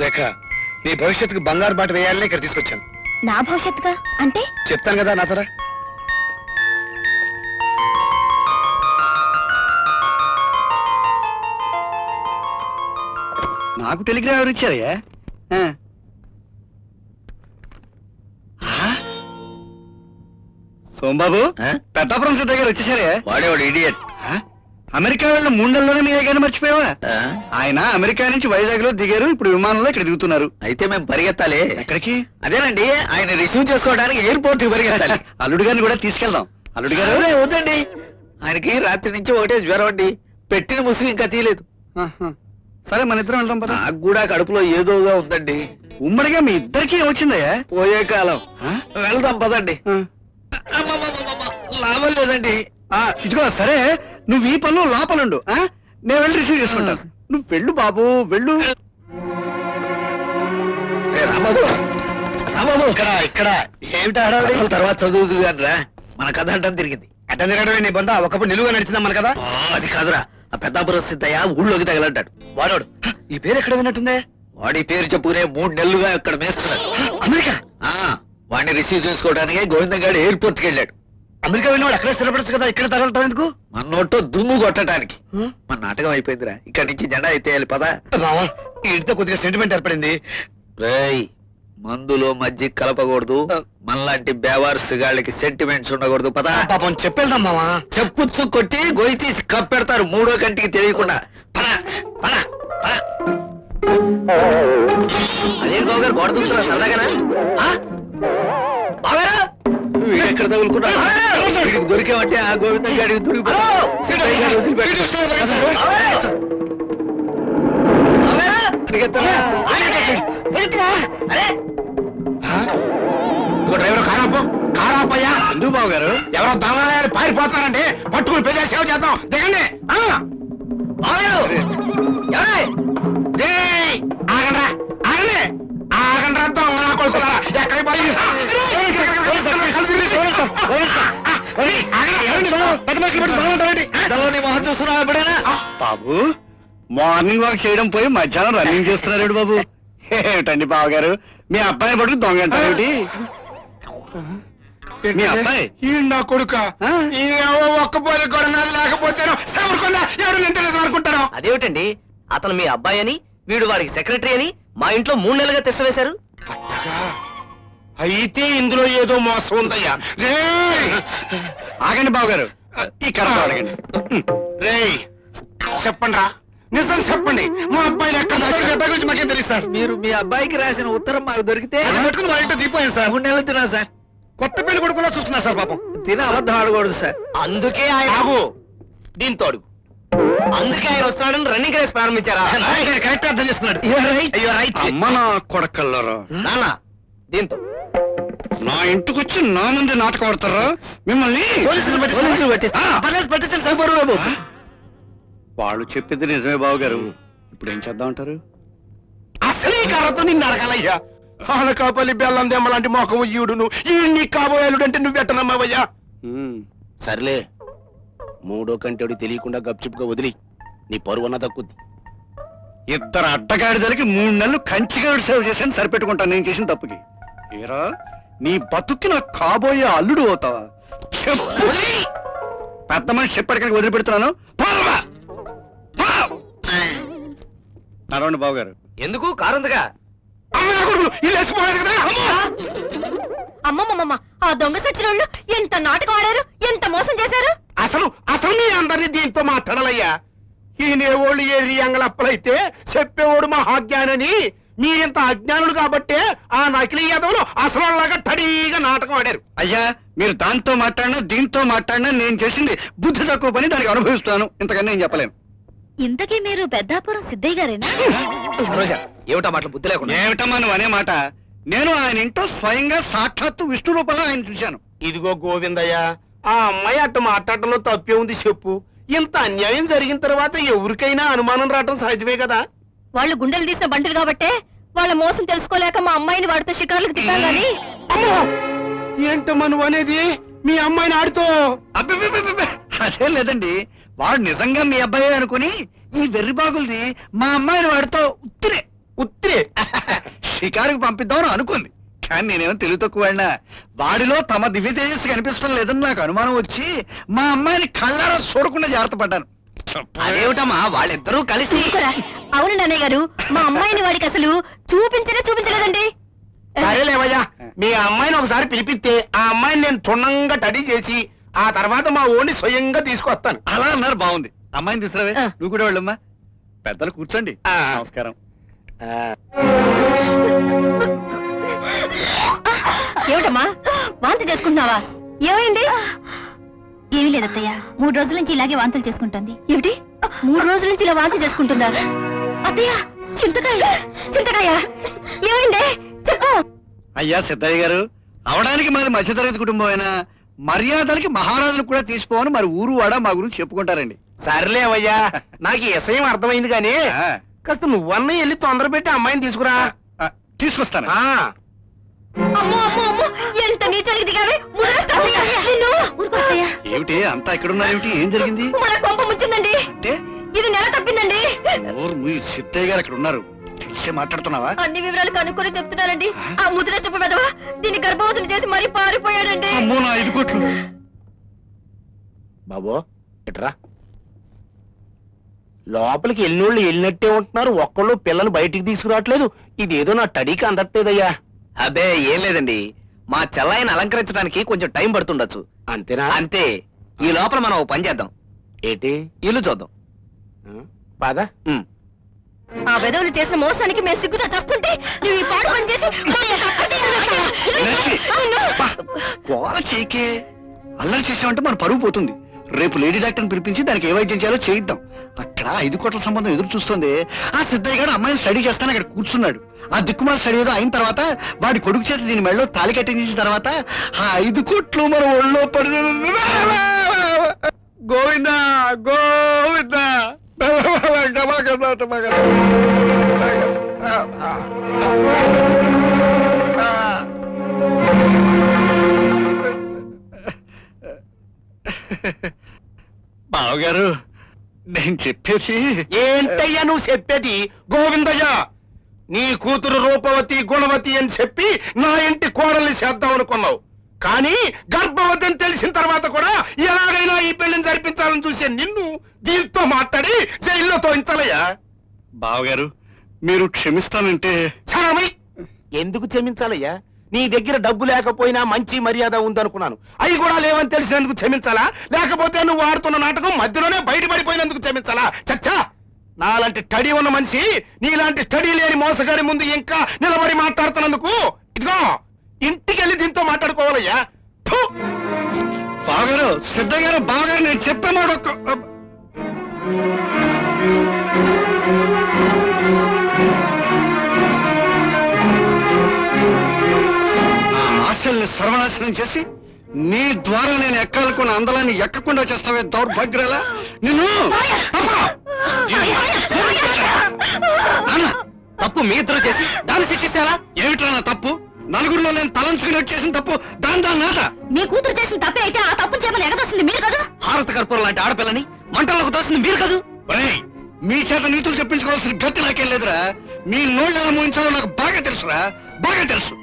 రేఖ, నీ భవిష్యత్తుకు బంగారు బాట వేయాలని ఇక్కడ తీసుకొచ్చాను. నా భవిష్యత్తుగా అంటే? చెప్తాను కదా నాతోరా. నాకు టెలిగ్రామ్ ఎవరు ఇచ్చారయ్యా? సోంబాబు, పెద్దాపురం సిద్ధ గారు వచ్చేసారే. వాడేవాడు ఇడియట్. అమెరికా వెళ్ళిన 3 నెలల్లోనే మీ ఏగానే మర్చిపోయావా? ఆయన అమెరికా నుంచి వైజాగ్ లో దిగారు, ఇప్పుడు విమానంలో ఇక్కడ దిగుతున్నారు. అయితే మేము పరిగెత్తాలి. ఎక్కడికి? అదేనండి, ఆయన రిసీవ్ చేసుకోవడానికి ఎయిర్పోర్ట్ కి పరిగెత్తాలి. అల్లుడు గారిని కూడా తీసుకెళ్దాం. అల్లుడు గారు వద్దండి, ఆయనకి రాత్రి నుంచి ఒకటే జ్వరం అండి. పెట్టిన ముసుగు ఇంకా తీయలేదు. సరే, మన ఇద్దరం వెళ్దాం పద. నాకు కూడా కడుపులో ఏదోగా ఉందండి. ఉమ్మడిగా మీ ఇద్దరికి ఏమొచ్చిందయ్యా? పోయే కాలం. వెళ్దాం పదండి. లాభం లేదండి. ఇదిగో సరే, నువ్వు ఈ పనులు లోపలుండు, నేను వెళ్ళి రిసీవ్ చేసుకుంటాను. నువ్వు వెళ్ళు బాబు, వెళ్ళు. రాబాబు, రాబాబు, ఇక్కడ ఇక్కడ ఏమిటి హడావిడి? తర్వాత చదువుదు రా. మన కథ అడ్డం తిరిగింది. అడ్డం తిరగడమే నీ బంధ. ఒకప్పుడు నిలువుగా నడిచిందా మన కదా? అది కాదురా, ఆ పెద్దాపురం సిద్ధయ్య ఊళ్ళోకి తగలంటాడు. వాడోడు. ఈ పేరు ఎక్కడ విన్నట్టుందే? వాడి పేరు చెప్పుకునే 3 నెలలుగా ఇక్కడ మేస్తున్నాడు. అమెరికా? వాడిని రిసీవ్ చేసుకోవడానికి గోవిందగాడు ఎయిర్పోర్ట్ కి వెళ్ళాడు. అమెరికా వెళ్ళిన వాడు అక్కడే స్థిరపడచ్చు కదా, ఇక్కడ తగలటం ఎందుకు? మన నోట్లో దుమ్ము కొట్టడానికి. మన నాటకం అయిపోయిందిరా. ఇక్కడి నుంచి జెండా ఎత్తేయాలి పదా. ఈ ఇంటితో కొద్దిగా సెంటిమెంట్ ఏర్పడింది. రేయ్, మందులో మజ్జిగ కలపకూడదు. మనలాంటి బేవార్స్ గాళ్ళకి సెంటిమెంట్స్ ఉండకూడదు పదా. పాపం చెప్పేద్దాం మావా. చెప్పుచ్చు కొట్టి గొయ్యి తీసి కప్పెడతారు 3వ కంటికి తెలియకుండా. అదే బాబు గారు గోడ దూకుతున్నా సరదాగానా? ఎక్కడ తగులుకున్నాడు? దొరికామంటే ఆ గోవింద గాడికి డ్రైవర్ కారాపో, కారాపయ్యా. ఎందుకు బాబు గారు? ఎవరో దొంగలు పారిపోతున్నారండి, పట్టుకుని పెద్ద సేవ చేద్దాం. దిగండి. ఆగండ్రా, ఆగండి, ఆగండ్రా దొంగ కొడుకున్నారా. ఎక్కడికి మొహం చూస్తున్నావు ఎప్పుడైనా? బాబు, మార్నింగ్ వాక్ చేయడం పోయి మధ్యాహ్నం రన్నింగ్ చేస్తున్నాడు బాబు. ఏమిటండి బాబు గారు, మీ అబ్బాయిని పట్టుకు దొంగ అంటారేమిటి? మీ అబ్బాయి ఈ నా కొడుక ఒక్క పోలి కూడా లేకపోతే ఎవరు ఇంటర్వ్యూ అనుకుంటారు. అదేమిటండి, అతను మీ అబ్బాయి అని, వీడు వాడికి సెక్రటరీ అని మా ఇంట్లో 3 నెలలుగా తెస్త వేశారు. అయితే ఇందులో ఏదో మోసం ఉందయ్యా. ఆగండి బాబు గారు, ఇక్కడ అడగండి. రేయ్, చెప్పండి రా, నిజం చెప్పండి. మా అబ్బాయిని ఎక్కడ గురించి మాకేం తెలుసు సార్? మీరు మీ అబ్బాయికి రాసిన ఉత్తరం మాకు దొరికితే పట్టుకుని మా ఇంట్లో దిగిపోయాను సార్. 3 నెలలు తినా సార్. కొత్త పెళ్లి కొడుకులా చూస్తున్నా సార్. పాపం తిన అబద్ధం ఆడకూడదు సార్. అందుకే ఆయన దీంతో అడుగు. అందుకే ఆయన వస్తున్నాడని రన్నింగ్ రేస్ ప్రారంభించారా? కరెక్ట్ అర్థం చేస్తున్నాడు. అమ్మ నా కొడకల్లరా, నాన్న దీంతో నా ఇంటికి వచ్చి నా ముందు నాటకం ఆడతారా మిమ్మల్ని? వాళ్ళు చెప్పింది నిజమే బాబు గారు. ఇప్పుడు ఏం చేద్దామంటారు? అసలే కారతో నిన్ను అడగాలయ్యా. హాలకాపల్లి బెల్లం దెమ్మ లాంటి మొఖము ఈడును ఈ నీ కాబోయేలుడంటే నువ్వెట్టనమ్మావయ్యా. సర్లే, 3వ కంటోడి తెలియకుండా గప్చిప్గా వదిలి నీ పరువన్న దక్కుద్ది. ఇద్దరు అడ్డగాడిదలకి 3 నెలలు కంచిగాడు సేవ చేశాను సరిపెట్టుకుంటాను నేను చేసిన తప్పుకి. ఏరా, నీ బతుక్కి నా కాబోయే అల్లుడు అవుతావా? చెప్పు. పెద్ద మనిషి చెప్పడికి వదిలిపెడుతున్నాను. నడవండి బాబు గారు. ఎందుకు కారుందిగా? అమ్మమ్మమ్మ, ఆ దొంగ సచ్చినోళ్ళు ఎంత నాటకం ఆడారు, ఎంత మోసం చేశారు. అసలు మీ అందరినీ దీంతో మాట్లాడాలయ్యా. ఈయనేవాళ్ళు ఏ రియంగలప్పలైతే చెప్పేవాడు మహాజ్ఞానని. మీరింత అజ్ఞానులు కాబట్టే ఆ నకిలీ యాదవులు అసలులాగా టడీగా నాటకం ఆడారు. అయ్యా, మీరు దాంతో మాట్లాడినా దీంతో మాట్లాడినా నేను చేసింది బుద్ధి తక్కువ పని, దానికి అనుభవిస్తున్నాను. ఇంతకన్నా నేను చెప్పలేను. ఇంతకీ మీరు పెద్దాపురం సిద్ధయ్య గారేనా? ఏమిటా మాటలు బుద్ధి లేకుండా? ఏమిటమ్మా నువ్వు అనే మాట? నేను ఆయన ఇంట్లో స్వయంగా సాక్షాత్తు విష్ణు రూపంలో ఆయన చూశాను. ఇదిగో గోవిందయ్య, ఆ అమ్మాయి అట్టు మాట్లాడటంలో తప్పే ఉంది చెప్పు. ఇంత అన్యాయం జరిగిన తర్వాత ఎవరికైనా అనుమానం రావటం సహజమే కదా. వాళ్ళు గుండెలు తీసిన బంటులు కాబట్టే వాళ్ళ మోసం తెలుసుకోలేక మా అమ్మాయిని వాడితో షికార్లకు తిప్పాం గాని. ఏంటమ్మా నువ్వు అనేది? మీ అమ్మాయిని ఆడుతూ? అదే లేదండి, వాడు నిజంగా మీ అబ్బాయి అనుకుని ఈ వెర్రి బాగుల్ది మా అమ్మాయిని వాడితో ఉత్తిరే షికారుకి పంపిద్దామని అనుకుంది. కానీ నేనేమో తెలివి తక్కువ వాడినా. వాడిలో తమ దివ్య తేజస్సు కనిపిస్తాం లేదని నాకు అనుమానం వచ్చి మా అమ్మాయిని కళ్ళారా చూడకుండా జాగ్రత్త పడ్డాను. అదేమిటమ్మా వాళ్ళిద్దరూ కలిసి ఊరుకోరా. అవునండి అన్నయ్య గారు, మా అమ్మాయిని వాడికి అసలు చూపించలేదండి. సరేలేవయ్యా, మీ అమ్మాయిని ఒకసారి పిలిపిస్తే ఆ అమ్మాయిని నేను క్షుణ్ణంగా స్టడీ చేసి ఆ తర్వాత మా ఓణ్ణి స్వయంగా తీసుకొస్తాను. అలా అన్నారు, బాగుంది. అమ్మాయిని తీసుకురావే. ఆ. నువ్వు కూడా వెళ్ళమ్మా. పెద్దలు కూర్చోండి. ఆ. నమస్కారం. ఏమిటమ్మా వాంతి చేసుకుంటున్నావా? ఏమైంది? ఏమీ లేదత్తయ్య, 3 రోజుల నుంచి ఇలాగే వాంతులు చేసుకుంటుంది. ఏమిటి 3 రోజుల నుంచి ఇలా వాంతి చేసుకుంటుందా? అత్తయ్య, చింతకాయ ఏమైంది చెప్పు. అయ్యా సిద్ధయ్య గారు, అవడానికి మాది మధ్యతరగతి కుటుంబం అయినా మర్యాదలకి మహారాజులు కూడా తీసుకోమని మరి ఊరు వాడ మా గురించి చెప్పుకుంటారండి. సర్లేవయ్యా, నాకు ఈ విషయం అర్థమైంది కానీ ఆ, కాస్త నువ్వన్నా వెళ్ళి తొందర పెట్టి అమ్మాయిని తీసుకురా. ఆ, తీసుకొస్తాను. ఆ అమ్మో అమ్మో అమ్మో, ఎంత నీచానికి దిగావే. నిన్ను ఊరుకోత్తయ్య, ఏమిటి అంతా ఎక్కడున్నారేమిటి? ఏం జరిగింది మన కొంప ముచ్చిందండి. అంటే? ఇది నెల తప్పిందండి. నోరు మూయి, సిద్ధయ్య గారు అక్కడ ఉన్నారు. తెలిసే మాట్లాడుతున్నావా? అన్ని వివరాలు కనుక్కొని చెప్తున్నానండి. ఆ ముద్రష్టపు పెదవా దీన్ని గర్భవతులు చేసి మరీ పారిపోయాడండి. అమ్మో, నా 5 కోట్లు. బాబో ఎట్రా, లోపలికి ఎల్లినోళ్ళు వెళ్ళినట్టే ఉంటున్నారు, ఒక్కళ్ళు పిల్లలు బయటికి తీసుకురావట్లేదు. ఇదేదో నా టడీకి అందట్లేదయ్యా. అబ్బే ఏం లేదండి, మా చెల్లాయిని అలంకరించడానికి కొంచెం టైం పడుతుండొచ్చు. అంతేనా? అంతే. ఈ లోపల మనం ఓ పని చేద్దాం. ఏంటి? ఇల్లు చూద్దాం. పద. ఆ వెధవులు చేసిన మోసానికి మేము సిగ్గుతో చేస్తుంటే నువ్వు ఈ పాడు పని చేసి లచ్చి, బా, గోల చేయకే. అల్లరి చేసామంటే మన పరువు పోతుంది. రేపు లేడీ డాక్టర్ని పిలిపించి దానికి ఏ వైద్యం చేయాలో చేయిద్దాం. అక్కడ 5 కోట్ల సంబంధం ఎదురు చూస్తుంది. ఆ సిద్ధయ్య గారు అమ్మాయిని స్టడీ చేస్తాను అక్కడ కూర్చున్నాడు. ఆ దిక్కుమాల స్టడీ ఏదో అయిన తర్వాత వాడి కొడుకు చేత దీని మెడలో తాళి కట్టించిన తర్వాత ఆ 5 కోట్లు మన ఒళ్ళో పడి గోవిందా గోవిందా. బావగారు, నేను చెప్పేది ఏంటయ్యా నువ్వు చెప్పేది? గోవిందయ్య, నీ కూతురు రూపవతి గుణవతి అని చెప్పి నా ఇంటి కోడల్ని చేద్దాం అనుకున్నావు. కానీ గర్భవతి అని తెలిసిన తర్వాత కూడా ఎలాగైనా ఈ పెళ్లిని జరిపించాలని చూసే నిన్ను దీంతో మాట్లాడి జైల్లో తోయించాలయ్యా. బావగారు, మీరు క్షమిస్తానంటే. చామై, ఎందుకు క్షమించాలయ్యా? నీ దగ్గర డబ్బు లేకపోయినా మంచి మర్యాద ఉందనుకున్నాను. అవి కూడా లేవని తెలిసినందుకు క్షమించాలా? లేకపోతే నువ్వు ఆడుతున్న నాటకం మధ్యలోనే బయటపడిపోయినందుకు క్షమించాలా? చచ్చా, నాలాంటి స్టడీ ఉన్న మనిషి నీలాంటి స్టడీ లేని మోసగారి ముందు ఇంకా నిలబడి మాట్లాడుతున్నందుకు ఇదిగో ఇంటికెళ్ళి దీంతో మాట్లాడుకోవాలయ్యా. ఫు! బావగారు, సిద్ధయ్య గారు, బావగారు, నేను చెప్పే మాట ఆశల్ని సర్వనాశనం చేసి నీ ద్వారా నేను ఎక్కాలనుకున్న అందలాన్ని ఎక్కకుండా చేస్తావే దౌర్భాగ్యాలా నిన్ను. నాన్న, తప్పు మీ ఇద్దరు చేసి దాన్ని శిక్షిస్తారా? ఏమిట్రా నా తప్పు? నలుగురిలో నేను తలంచుకుని చేసిన తప్పు దాని నాట. మీ కూతురు చేసిన తప్పే అయితే ఆ తప్పు చేయమని ఎగదొస్తుంది మీరు కదా. హారత కర్పూరం లాంటి ఆడపిల్లని మంటల్లోకి తోసింది మీరు కాదు. ఒరేయ్, మీ చేత నీతులు చెప్పించుకోవాల్సిన గతి నాకేం లేదురా. మీ నోళ్ళు ఎలా మూయించాలో నాకు బాగా తెలుసురా, బాగా తెలుసు.